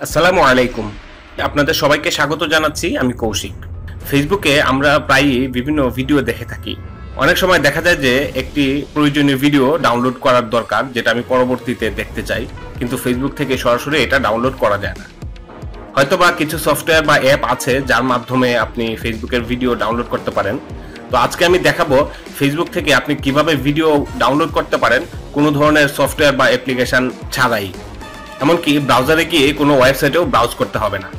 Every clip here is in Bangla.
আসসালামু আলাইকুম। আপনাদের সবাইকে স্বাগত জানাচ্ছি। আমি কৌশিক। ফেসবুকে আমরা প্রায়ই বিভিন্ন ভিডিও দেখে থাকি। অনেক সময় দেখা যায় যে একটি প্রয়োজনীয় ভিডিও ডাউনলোড করার দরকার, যেটা আমি পরবর্তীতে দেখতে চাই, কিন্তু ফেসবুক থেকে সরাসরি এটা ডাউনলোড করা যায় না। হয়তোবা কিছু সফটওয়্যার বা অ্যাপ আছে যার মাধ্যমে আপনি ফেসবুকের ভিডিও ডাউনলোড করতে পারেন। তো আজকে আমি দেখাবো ফেসবুক থেকে আপনি কিভাবে ভিডিও ডাউনলোড করতে পারেন কোনো ধরনের সফটওয়্যার বা অ্যাপ্লিকেশন ছাড়াই। এমনকি ব্রাউজারে গিয়ে কোনো ওয়েবসাইটেও ব্রাউজ করতে হবে না।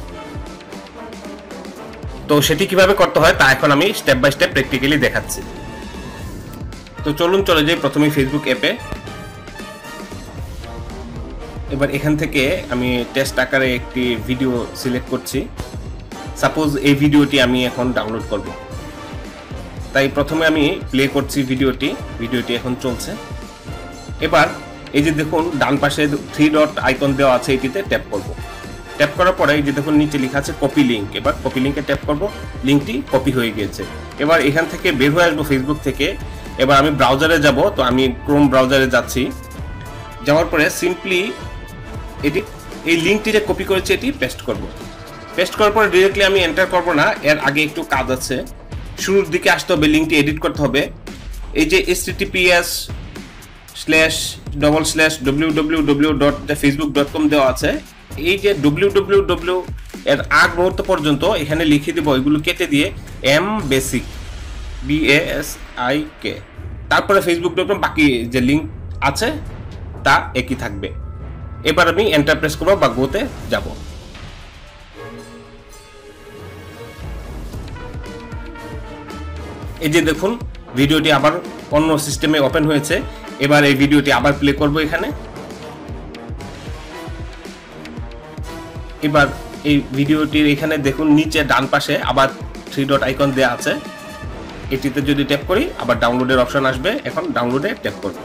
তো সেটি কিভাবে করতে হয় তা এখন আমি স্টেপ বাই স্টেপ প্র্যাকটিক্যালি দেখাচ্ছি। তো চলুন চলে যাই প্রথমে ফেসবুক অ্যাপে। এবার এখান থেকে আমি টেস্ট আকারে একটি ভিডিও সিলেক্ট করছি। সাপোজ এই ভিডিওটি আমি এখন ডাউনলোড করব, তাই প্রথমে আমি প্লে করছি ভিডিওটি এখন চলছে। এবার এই যে দেখুন ডান পাশে 3 ডট আইকন দেওয়া আছে, এটিতে ট্যাপ করব। ট্যাপ করার পরে এই যে দেখুন নিচে লেখা আছে কপি লিংক। এবার কপি লিংকে ট্যাপ করব, লিংকটি কপি হয়ে গিয়েছে। এবার এখান থেকে বের হয়ে আসবো ফেসবুক থেকে। এবার আমি ব্রাউজারে যাব, তো আমি ক্রোম ব্রাউজারে যাচ্ছি। যাওয়ার পরে সিম্পলি এই লিংকটি যে কপি করেছি এটি পেস্ট করব। পেস্ট করার পরে ডিরেক্টলি আমি এন্টার করব না, এর আগে একটু কাজ আছে। শুরুর দিকে আসতে হবে, লিংকটি এডিট করতে হবে। এই যে https://www.facebook.com দেওয়া আছে, এই যে www এর আগ মুহূর্ত পর্যন্ত এখানে লিখে দিব, এগুলো কেটে দিয়ে mbasic BASIK, তারপরে facebook.com, বাকি যে লিংক আছে তা একই থাকবে। এবার আমি এন্টার প্রেস করব বা গোতে যাব। এই যে দেখুন ভিডিওটি আবার অন্য সিস্টেমে ওপেন হয়েছে। এবার এই ভিডিওটি আবার প্লে করব এখানে। এবার এই ভিডিওটির এখানে দেখুন নিচে ডান পাশে আবার 3 ডট আইকন দেওয়া আছে, এটিতে যদি ট্যাপ করি আবার ডাউনলোডের অপশন আসবে। এখন ডাউনলোডে ট্যাপ করব।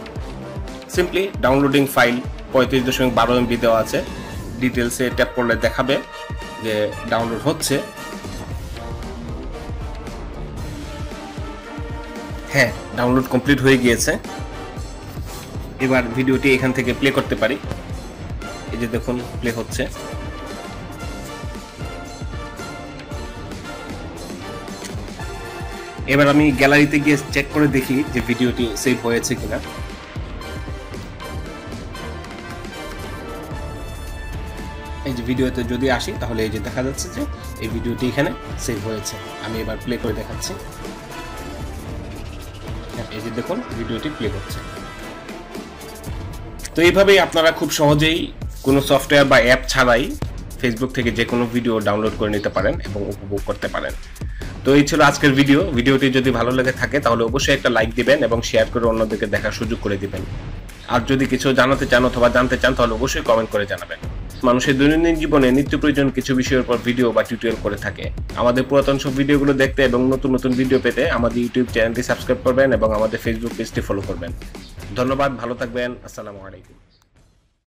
সিম্পলি ডাউনলোডিং ফাইল 35.12 MB দেওয়া আছে। ডিটেলসে ট্যাপ করলে দেখাবে যে ডাউনলোড হচ্ছে। হ্যাঁ, ডাউনলোড কমপ্লিট হয়ে গিয়েছে। এবার ভিডিওটি এখান থেকে প্লে করতে পারি। এই যে দেখুন প্লে হচ্ছে। এবার আমি গ্যালারিতে গিয়ে চেক করে দেখি যে ভিডিওটি সেভ হয়েছে কিনা। এই যে ভিডিওতে যদি আসি তাহলে এই যে দেখা যাচ্ছে যে এই ভিডিওটি এখানে সেভ হয়েছে। আমি এবার প্লে করে দেখাচ্ছি। এই যে দেখুন ভিডিওটি প্লে করছে। তো এইভাবেই আপনারা খুব সহজেই কোনো সফটওয়্যার বা অ্যাপ ছাড়াই ফেসবুক থেকে যে কোনো ভিডিও ডাউনলোড করে নিতে পারেন এবং উপভোগ করতে পারেন। তো এই ছিল আজকের ভিডিওটি যদি ভালো লেগে থাকে তাহলে অবশ্যই একটা লাইক দিবেন এবং শেয়ার করে অন্যদেরকে দেখার সুযোগ করে দিবেন। আর যদি কিছু জানাতে চান অথবা জানতে চান তাহলে অবশ্যই কমেন্ট করে জানাবেন। মানুষের দৈনন্দিন জীবনে নিত্য প্রয়োজন কিছু বিষয়ের উপর ভিডিও বা টিউটোরিয়াল করে থাকে। আমাদের পুরাতন সব ভিডিওগুলো দেখতে এবং নতুন নতুন ভিডিও পেতে আমাদের ইউটিউব চ্যানেলটি সাবস্ক্রাইব করবেন এবং আমাদের ফেসবুক পেজটি ফলো করবেন। ধন্যবাদ, ভালো থাকবেন। আসসালামু আলাইকুম।